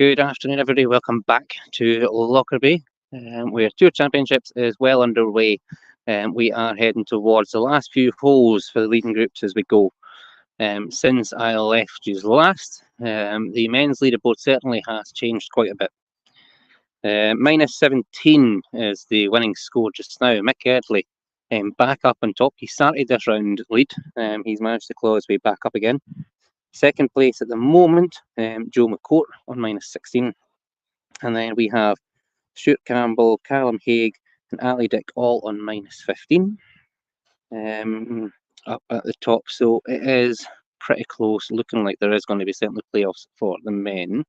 Good afternoon, everybody. Welcome back to Lockerbie, where Tour Championships is well underway. We are heading towards the last few holes for the leading groups as we go. Since I left you last, the men's leaderboard certainly has changed quite a bit. Minus 17 is the winning score just now. Mick Eardley back up on top. He started this round lead. He's managed to claw his way back up again. Second place at the moment, Joe McCourt on minus 16. And then we have Stuart Campbell, Callum Haig, and Ali Dick all on minus 15 up at the top. So it is pretty close, looking like there is going to be certainly playoffs for the men.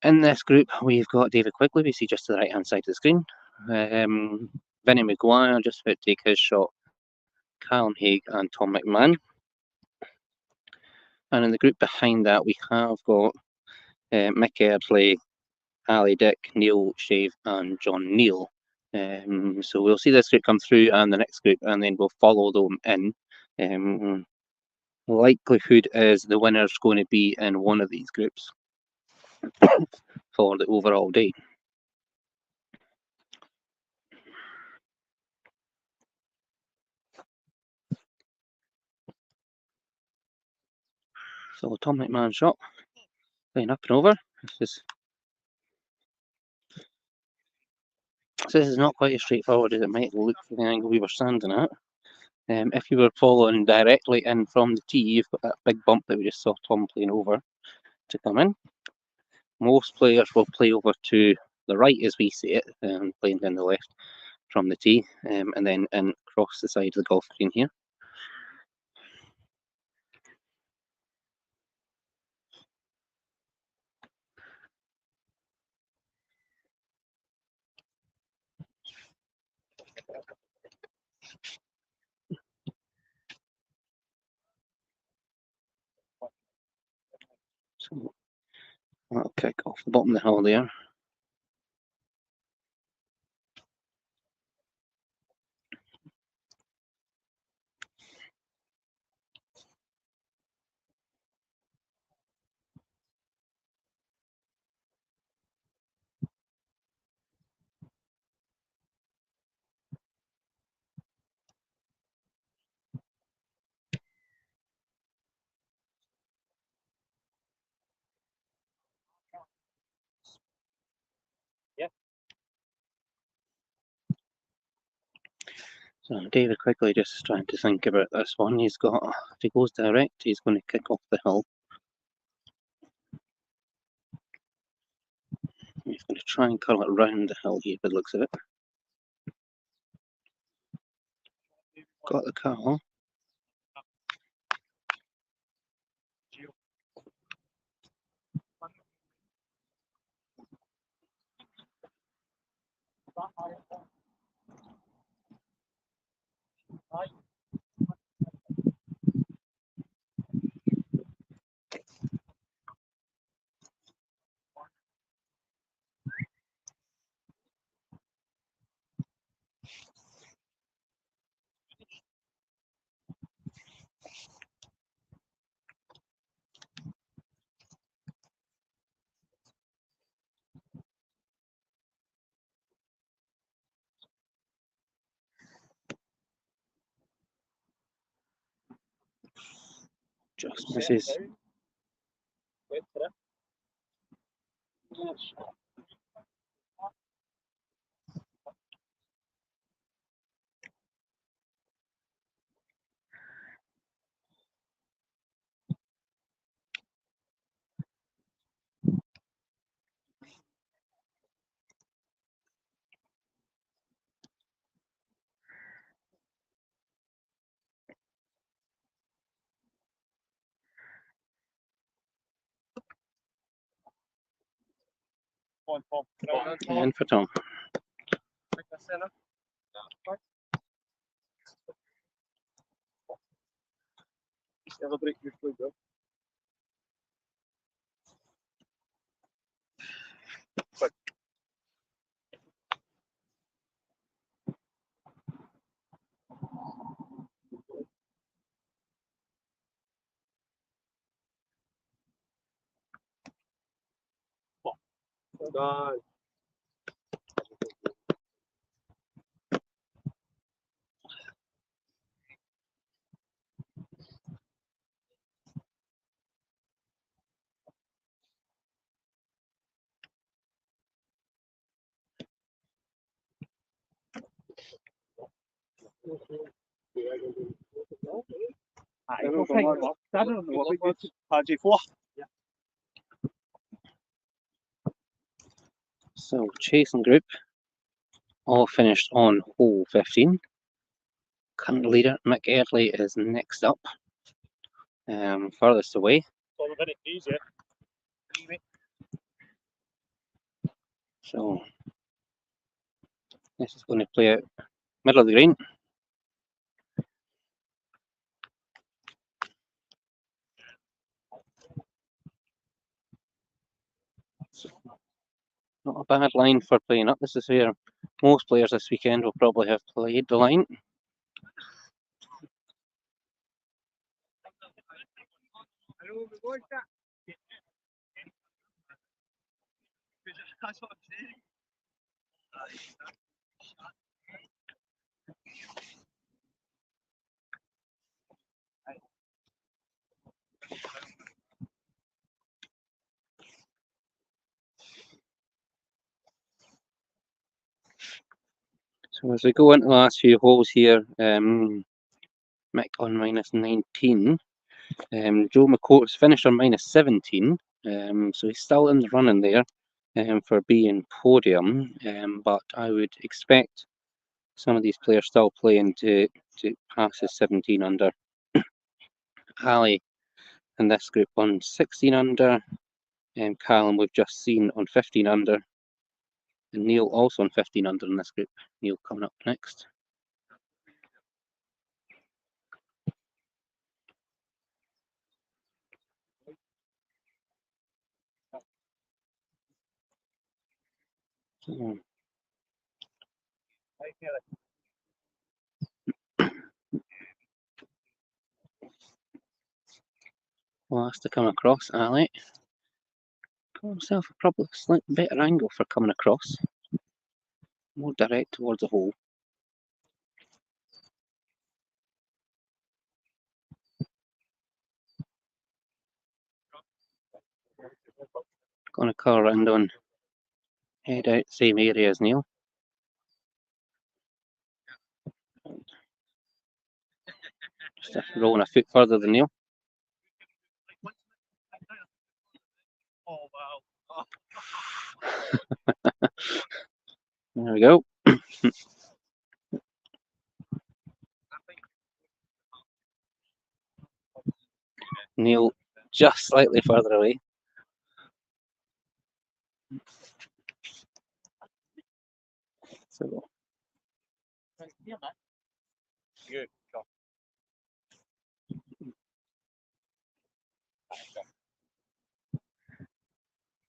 In this group, we've got David Quigley, we see just to the right-hand side of the screen. Vinnie Maguire just about to take his shot. Callum Haig and Tom McMahon. And in the group behind that, we have got Mick Eardley, Ali Dick, Neil Shave, and John Neal. So we'll see this group come through and the next group, and then we'll follow them in. Likelihood is the winner's going to be in one of these groups for the overall day. So Tom McMahon shot, playing up and over. So this is not quite as straightforward as it might look from the angle we were standing at. If you were following directly in from the tee, you've got that big bump that we just saw Tom playing over to come in. Most players will play over to the right as we see it, playing down the left from the tee, and then in across the side of the golf green here. So that'll kick off the bottom of the hill there. So David quickly just trying to think about this one. He's got, if he goes direct, he's going to kick off the hill. He's going to try and curl it round the hill here, by the looks of it. Got the curl. Just misses. And for Tom. So chasing group all finished on hole 15. Current leader Mick Early is next up, furthest away. So this is going to play out middle of the green. Not a bad line for playing up. This is where most players this weekend will probably have played the line. So as we go into the last few holes here, Mick on -19. Joe McCourt's finished on -17, so he's still in the running there for being podium, but I would expect some of these players still playing to pass his 17 under. Ali in this group on 16 under, and Callum we've just seen on 15 under, and Neil also on 15 under in this group. Neil coming up next. So, last to come across, Ali. Got himself a probably slightly better angle for coming across. More direct towards the hole. Gonna curl around on, head out same area as Neil. Just rolling a foot further than Neil. Oh wow. There we go. Neil just slightly further away. So Good.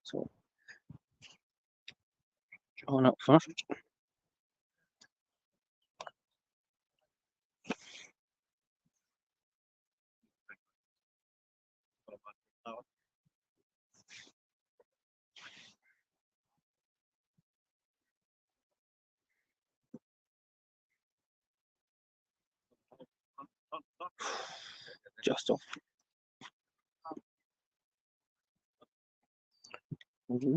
So John up first. Just off. Mm-hmm.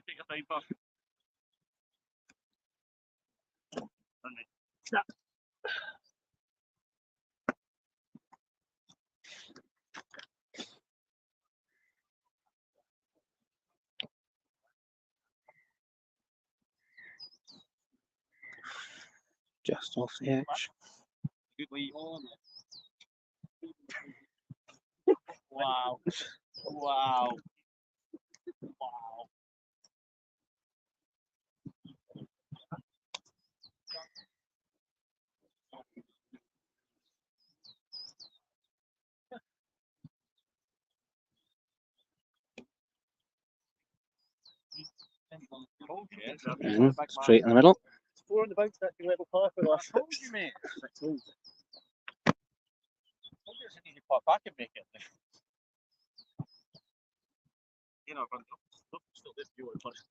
Take your time, Bob. Just off the edge. Wow. Wow. Wow. And straight in the middle. We're on the bounce that level par for the last 6 holes, mate. 6 holes. I told you it's an easy par. I can make it. You know, I'm still this view at first.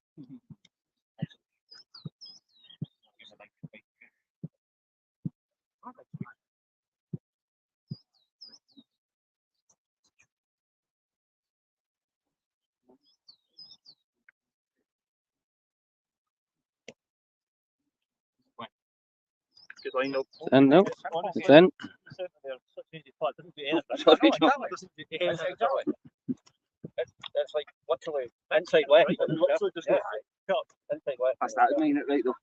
Good line up. And no, it's in. It's like literally inside left. Literally just inside left. I started making it right though.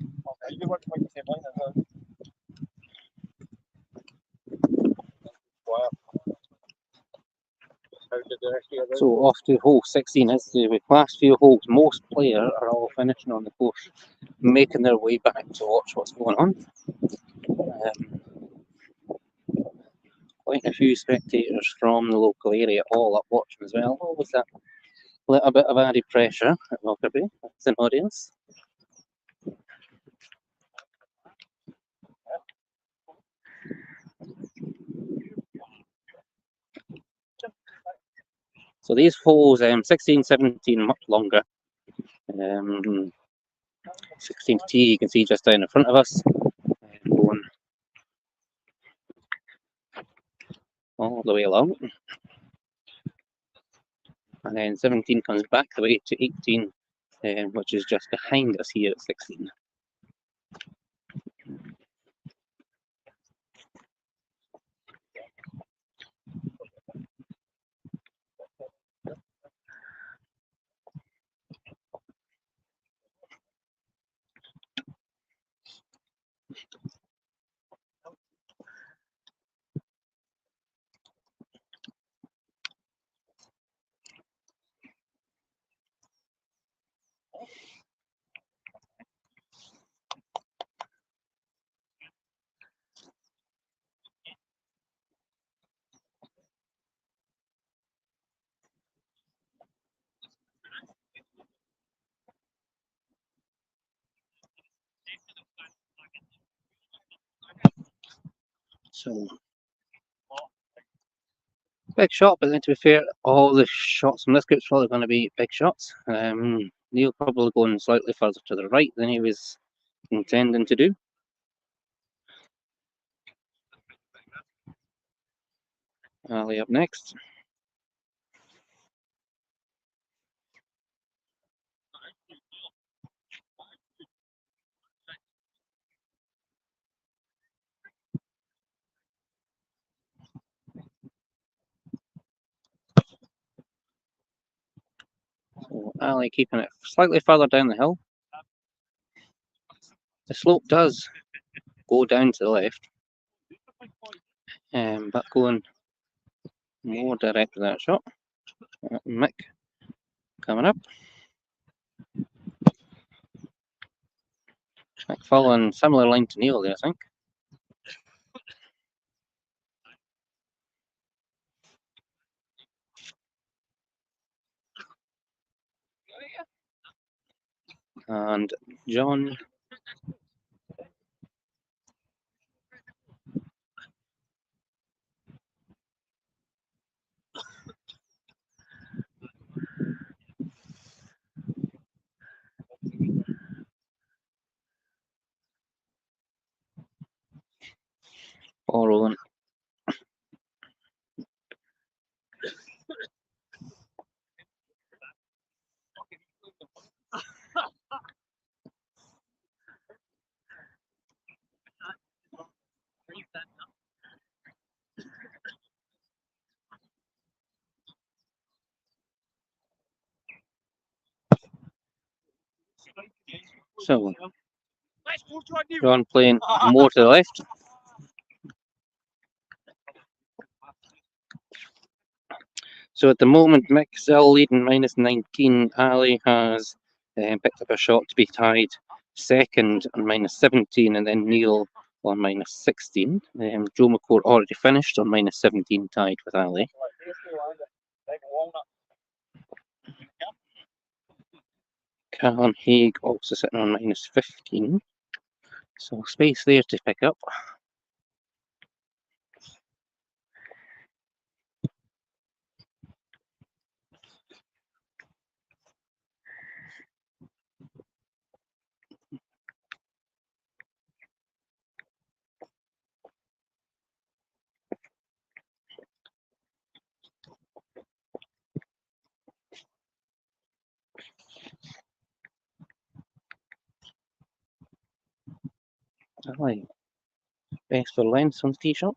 Okay, you work like the same line as well. Wow. How did the rest of So off to hole 16 is the last few holes. Most players are all finishing on the course, making their way back to watch what's going on. Quite a few spectators from the local area all up watching as well. Always that little bit of added pressure at Lockerbie as an audience. So these holes, 16, 17, much longer. 16 tee, you can see just down in front of us. Going all the way along. And then 17 comes back the way to 18, which is just behind us here at 16. So, big shot, but then to be fair, all the shots from this group's probably going to be big shots. Neil probably going slightly further to the right than he was intending to do. Ali up next. So Ali keeping it slightly further down the hill. The slope does go down to the left, but going more direct to that shot. Mick coming up. Mick following similar line to Neil there, I think. And John all rolling. So John playing more to the left. So at the moment, Mick still leading -19. Ali has picked up a shot to be tied second on -17, and then Neil on -16. Joe McCord already finished on -17, tied with Ali. Callum Haig also sitting on -15. So space there to pick up. Aye. Best for length on the tee shot.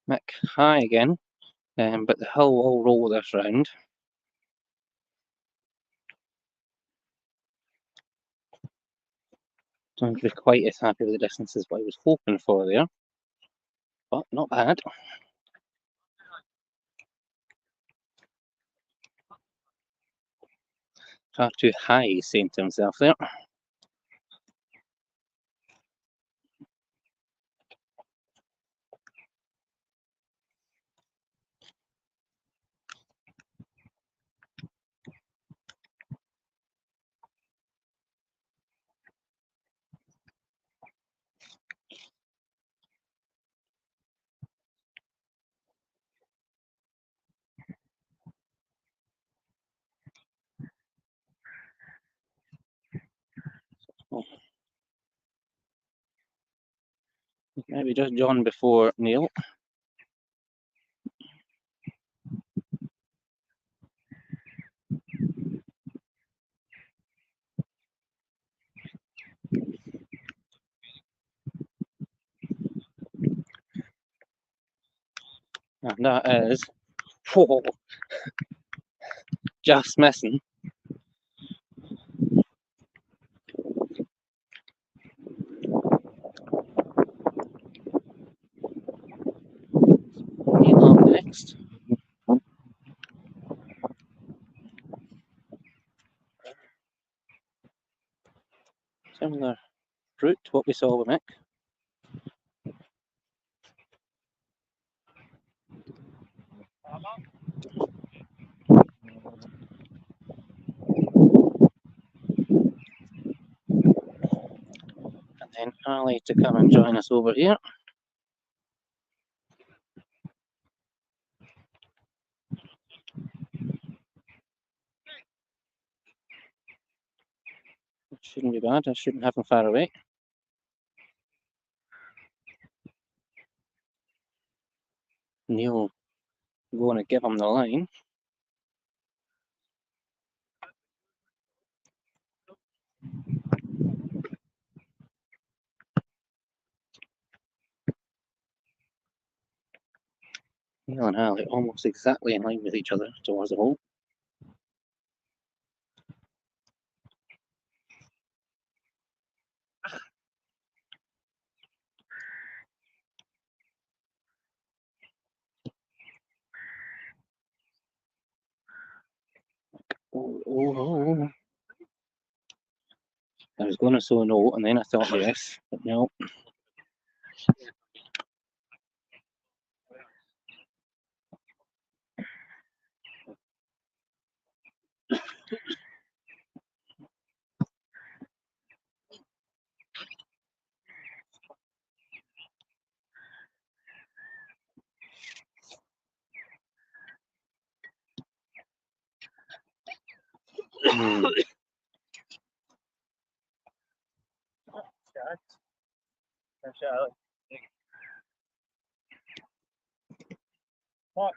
Mick high again, but the hill will roll this round. Don't be quite as happy with the distance as what I was hoping for there, but not bad. Far too high, he's saying to himself there. Maybe just John before Neil. And that is, whoa, just missing. Neil up next. Similar route to what we saw with Mick. And then Ali to come and join us over here. It shouldn't be bad, I shouldn't have him far away. Neil going to give him the line. Neil and Ali almost exactly in line with each other towards the hole. Oh. I was going to say no, and then I thought yes, but no. What?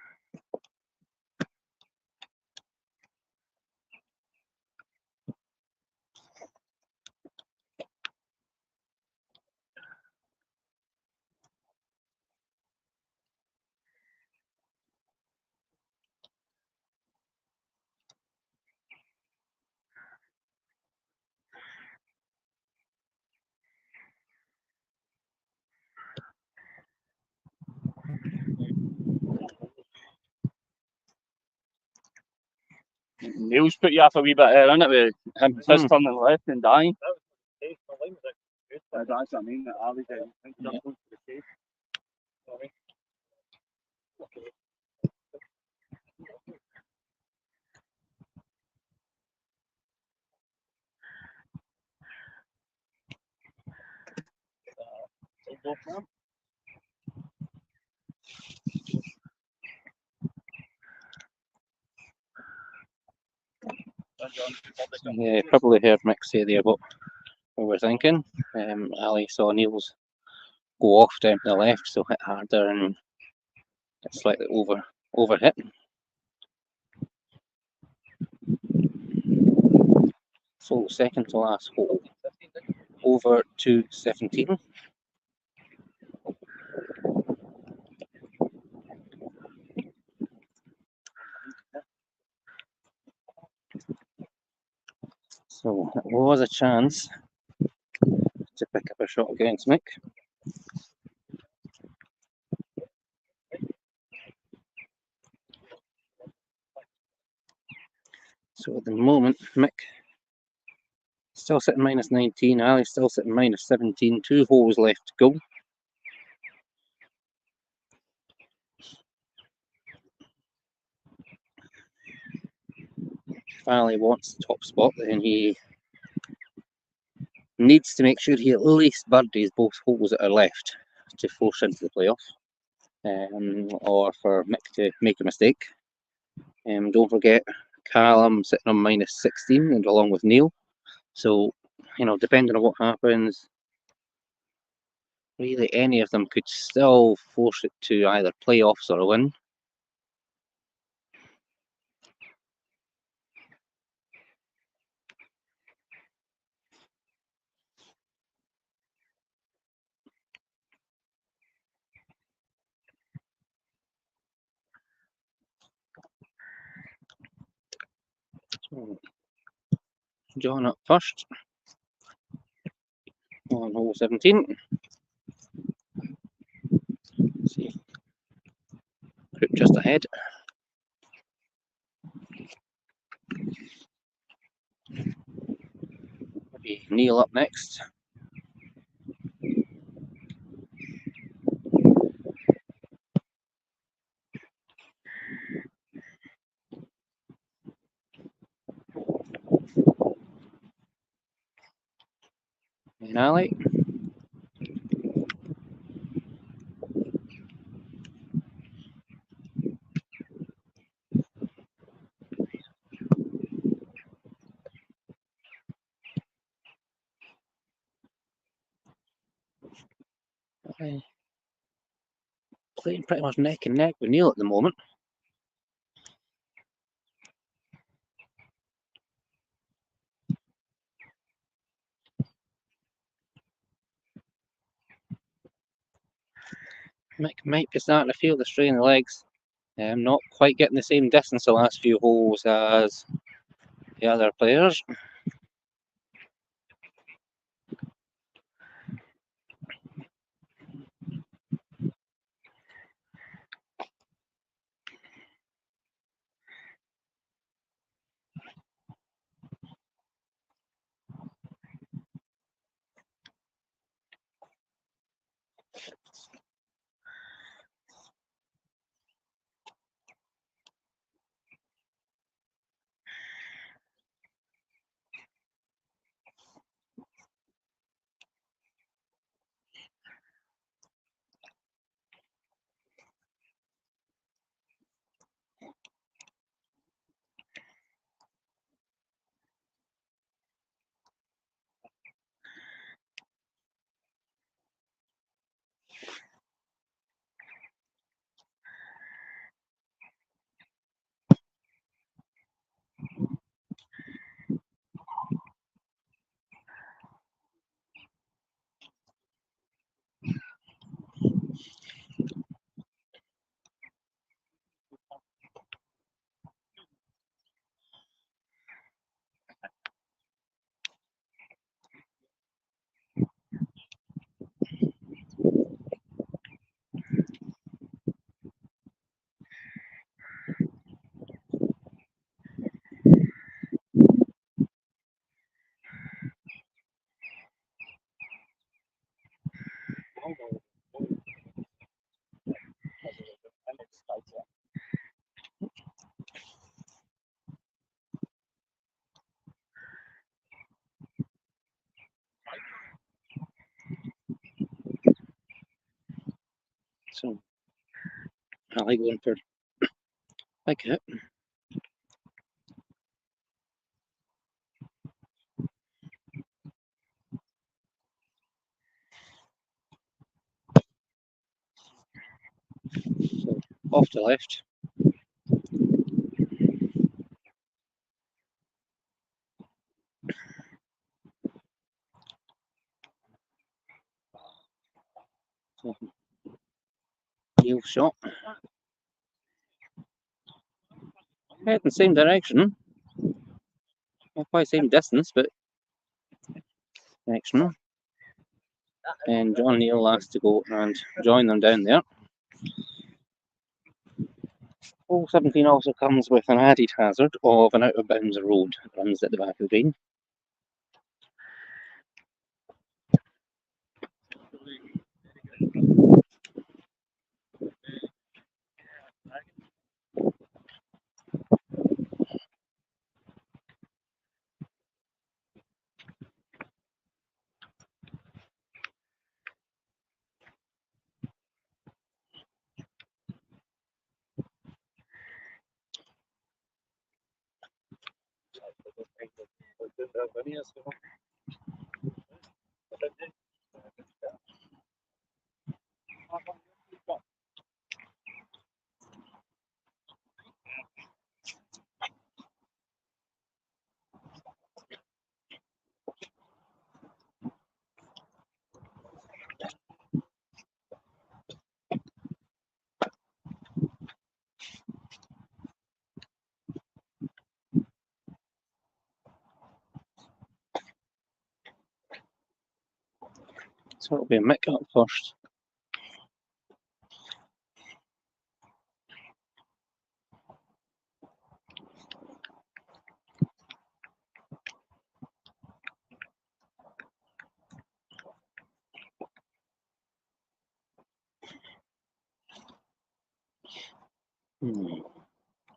Neil's put you off a wee bit there, isn't it? With him just turning left and dying. That's what I mean. I think just goes to the chase. Yeah, probably heard Mick say there what we were thinking. Ali saw Neil's go off down to the left, so hit harder and it's slightly over hit. So second to last hole, over to 17. So it was a chance to pick up a shot against Mick. So at the moment, Mick still sitting minus 19, Ali still sitting minus 17, 2 holes left to go. If Ali wants the top spot, then he needs to make sure he at least birdies both holes that are left to force into the playoff, or for Mick to make a mistake. Don't forget, Callum sitting on minus 16 and along with Neil. So, depending on what happens, really any of them could still force it to either playoffs or a win. So, John up first on hole 17. See, group just ahead. Maybe Neil up next. And Ali. Playing pretty much neck and neck with Neil at the moment. Mick might be starting to feel the strain in the legs. Not quite getting the same distance the last few holes as the other players. So I like going for big hit. So off to left. So, heel shot. Head in the same direction. Not quite same distance, but direction. And John Neal has to go and join them down there. Hole 17 also comes with an added hazard of an out of bounds road that runs at the back of the green. So it'll be Mick up first.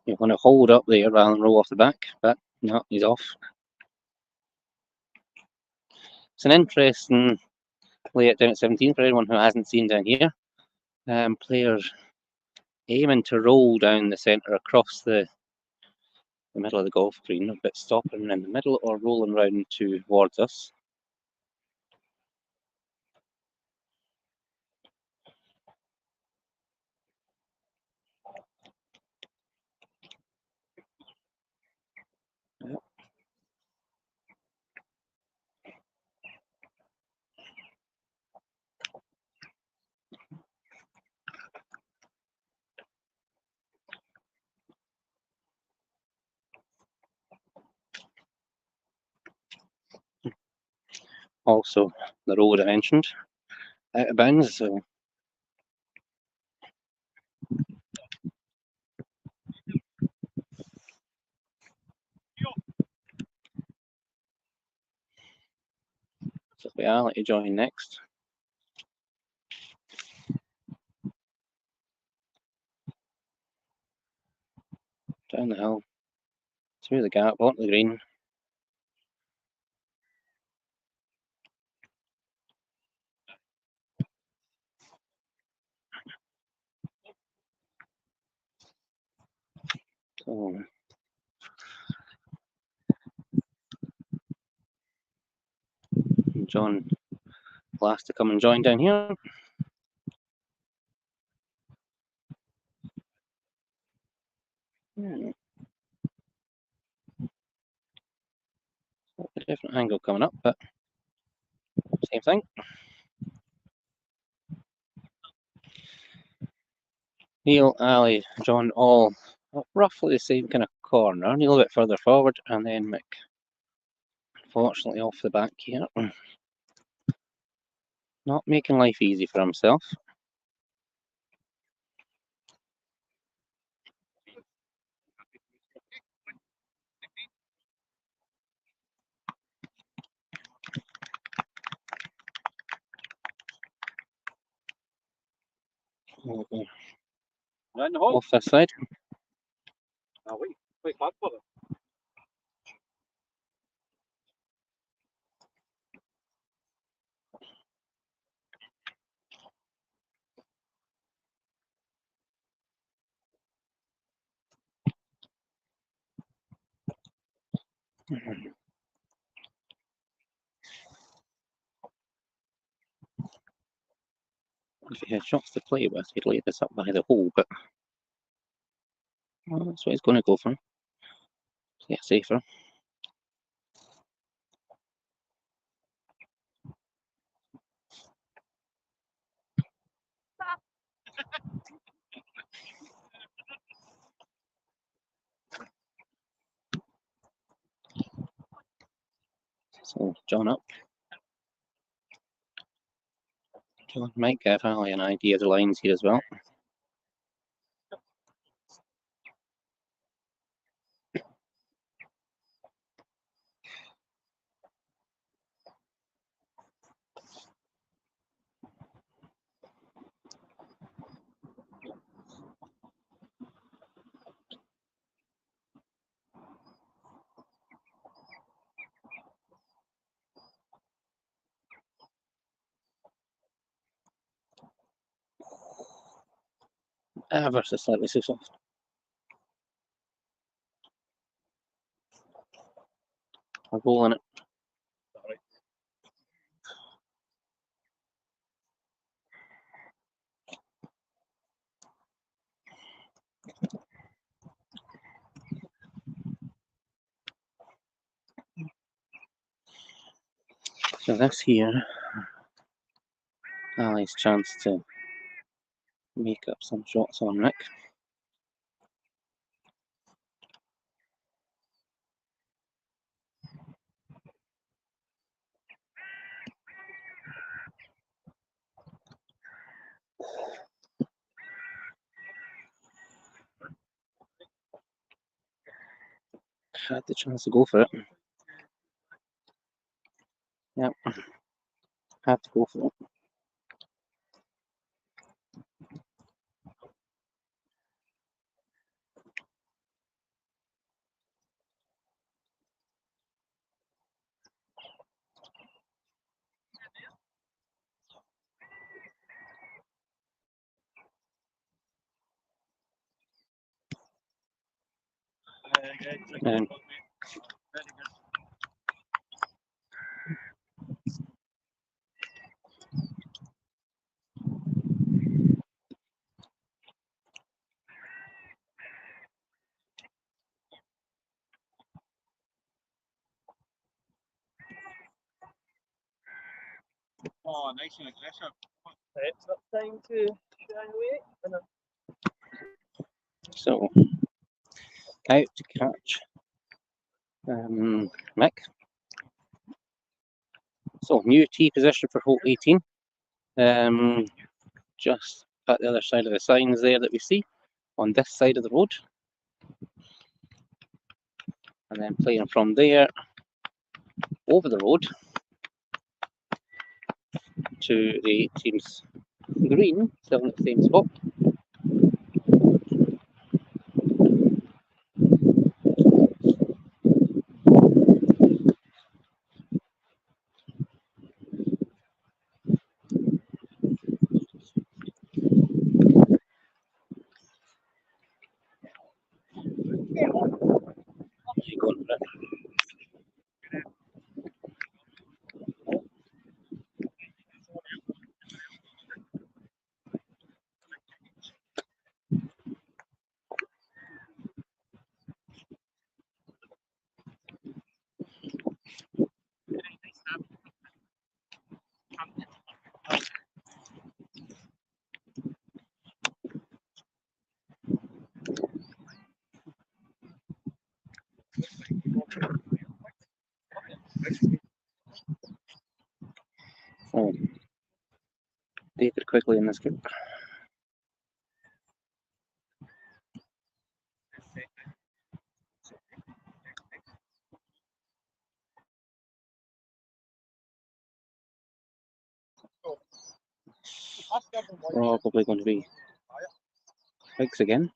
You're going to hold up there rather than roll off the back, but no, he's off. It's an interesting layout down at 17 for anyone who hasn't seen down here. Players aiming to roll down the centre across the middle of the golf green, but stopping in the middle or rolling round towards us. Also, the road I mentioned, out of bounds, so we are let you join next. Down the hill, through the gap, onto the green. So, John last to come and join down here. A different angle coming up, but same thing. Neil, Ali, John, all roughly the same kind of corner. Neil a bit further forward, and then Mick. Unfortunately, off the back here. Not making life easy for himself. Off this side. Wait, back for them. If he had shots to play with, he'd lay this up by the hole, but well, that's what he's going to go for. Yeah, safer. So John up. John might give Ali an idea of the lines here as well. Ever so slightly too soft. A roll in it. So this here, Ali's chance to make up some shots on Rick. Had the chance to go for it. Yep. Had to go for it. And Oh, nice and aggressive. It's not time to shy away. so out to catch Mick. So new tee position for hole 18. Just at the other side of the signs there that we see on this side of the road. And then playing from there over the road to the team's green, still at the same spot. Going for it. Oh, David quickly in this group. Probably going to be Hicks again.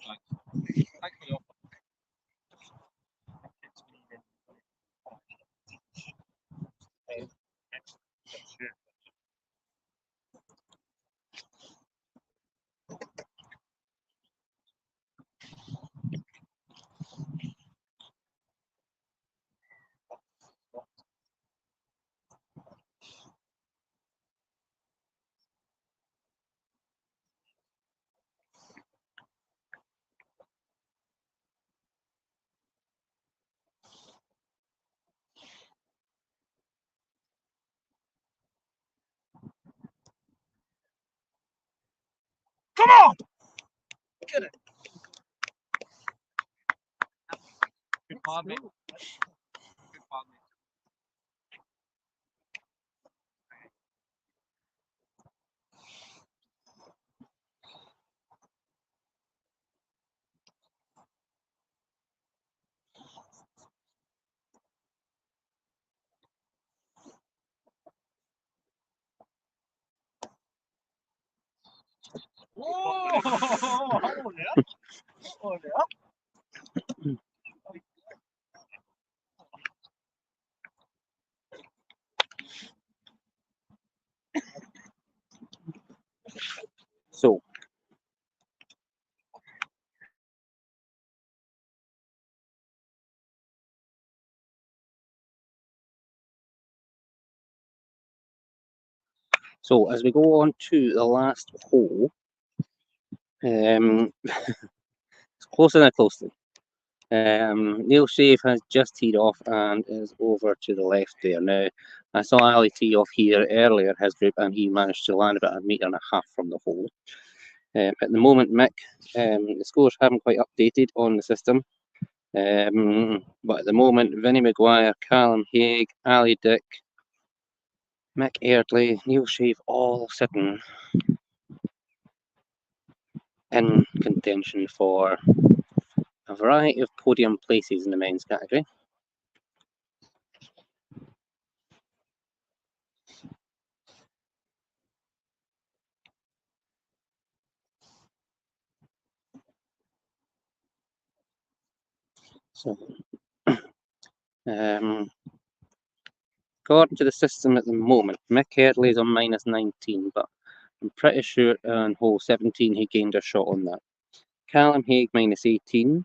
Thanks for the offer. Come on! Get it. Good part, mate. Good part, mate. Whoa! Oh, yeah. Oh, yeah. So, as we go on to the last hole, it's closer than closely. Neil Shave has just teed off and is over to the left there. Now, I saw Ali tee off here earlier, his group, and he managed to land about 1.5 meters from the hole. At the moment, Mick, the scores haven't quite updated on the system. But at the moment, Vinnie Maguire, Callum Haig, Ali Dick, Mick Eardley, Neil Shave, all sitting in contention for a variety of podium places in the men's category. So, according to the system at the moment, Mick Eardley is on -19, but I'm pretty sure on hole 17 he gained a shot on that. Callum Haig -18,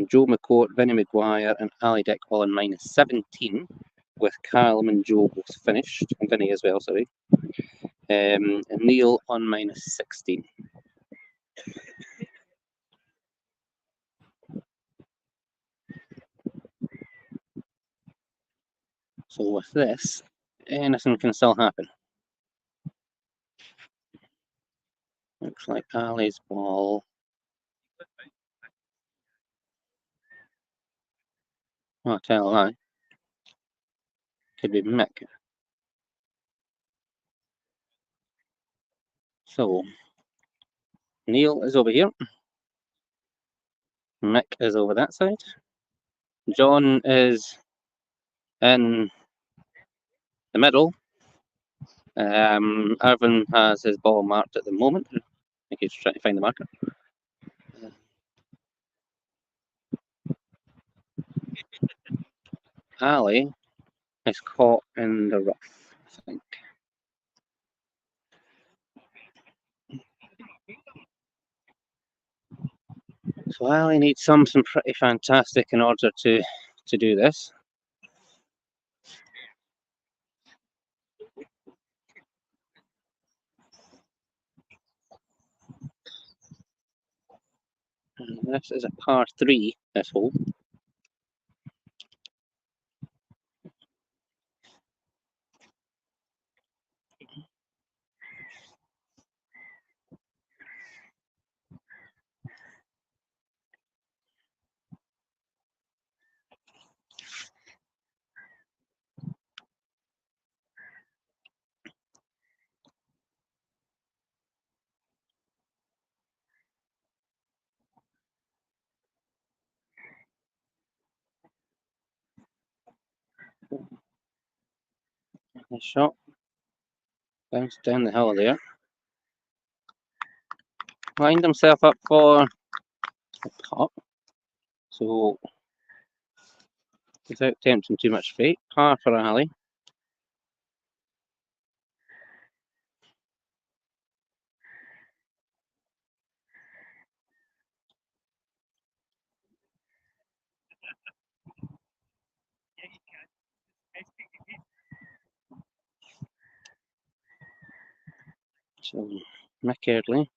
Joe McCourt, Vinnie Maguire, and Ali Dick all on -17, with Callum and Joe both finished, and Vinnie as well, sorry. And Neil on -16. So with this, anything can still happen. Looks like Ali's ball. I'll tell a lie. Could be Mick. So Neil is over here. Mick is over that side. John is in the middle. Irvin has his ball marked at the moment. I think he's trying to find the marker. Ali is caught in the rough, I think. So Ali needs something pretty fantastic in order to do this. And this is a par 3, this hole. Nice shot. Bounced down the hill there. Lined himself up for a putt. So without tempting too much fate, par for Ali. So Mick Eardley.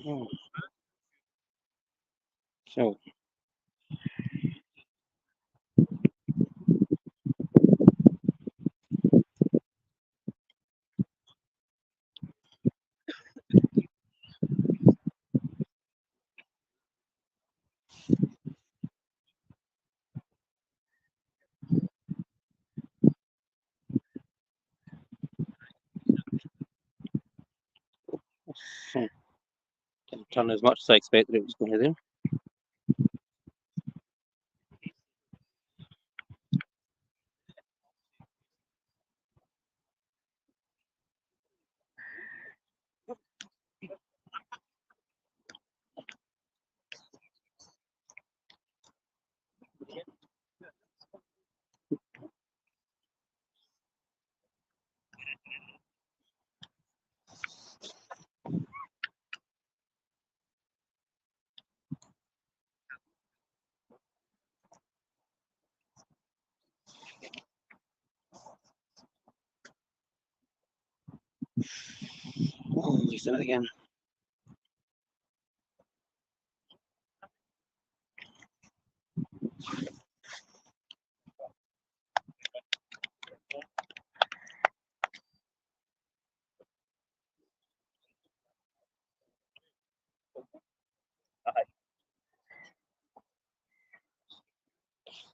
Oh. So didn't turn as much as I expected it was going to do. Oh, he's done it again.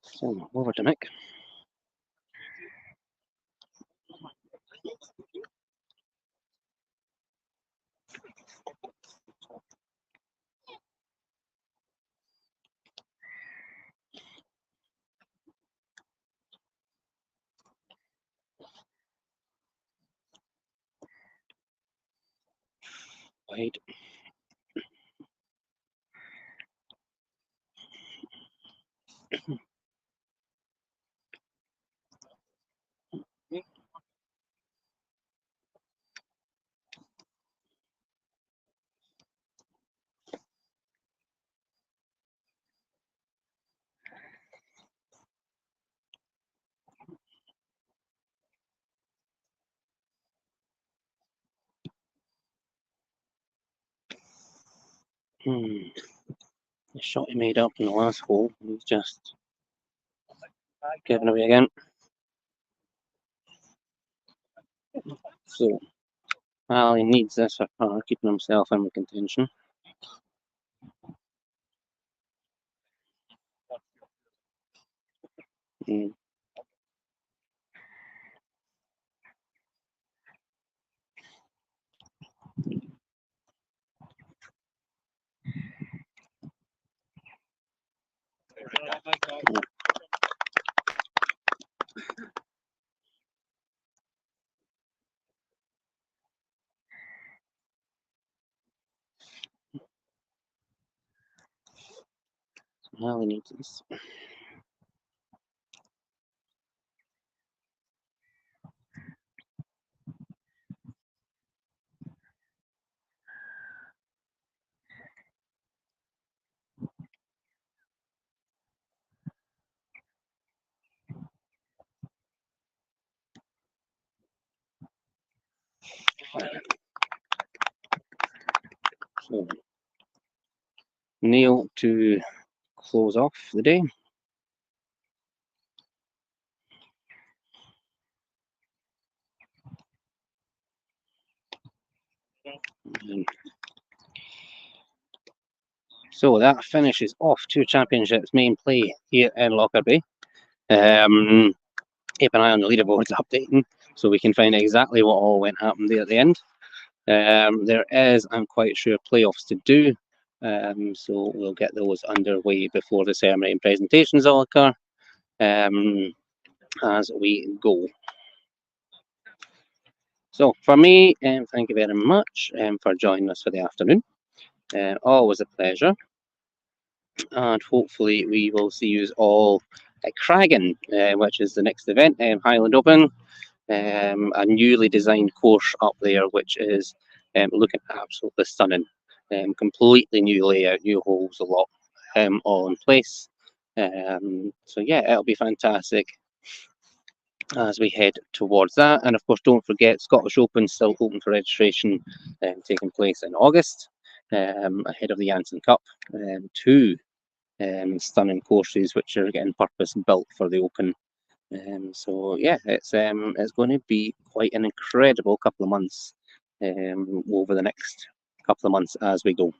So over to Mick. Wide. The shot he made up in the last hole, he's just given away again. So Ali needs this for par, keeping himself in the contention. Mm. Ali needs this. So, Neil to close off the day. So that finishes off Tour Championships main play here in Lockerbie. Keep an eye on the leaderboards updating so we can find exactly what all happened there at the end. There is, I'm quite sure, playoffs to do. So we'll get those underway before the ceremony and presentations all occur as we go. So for me, thank you very much for joining us for the afternoon. Always a pleasure. And hopefully we will see you all at Cragen, which is the next event, Highland Open. A newly designed course up there, which is looking absolutely stunning. Completely new layout, new holes, a lot all in place. So yeah, it'll be fantastic as we head towards that. And of course, don't forget Scottish Open still open for registration, taking place in August, ahead of the Janssen Cup. Two stunning courses which are getting purpose built for the Open. So yeah, it's going to be quite an incredible couple of months over the next couple of months as we go.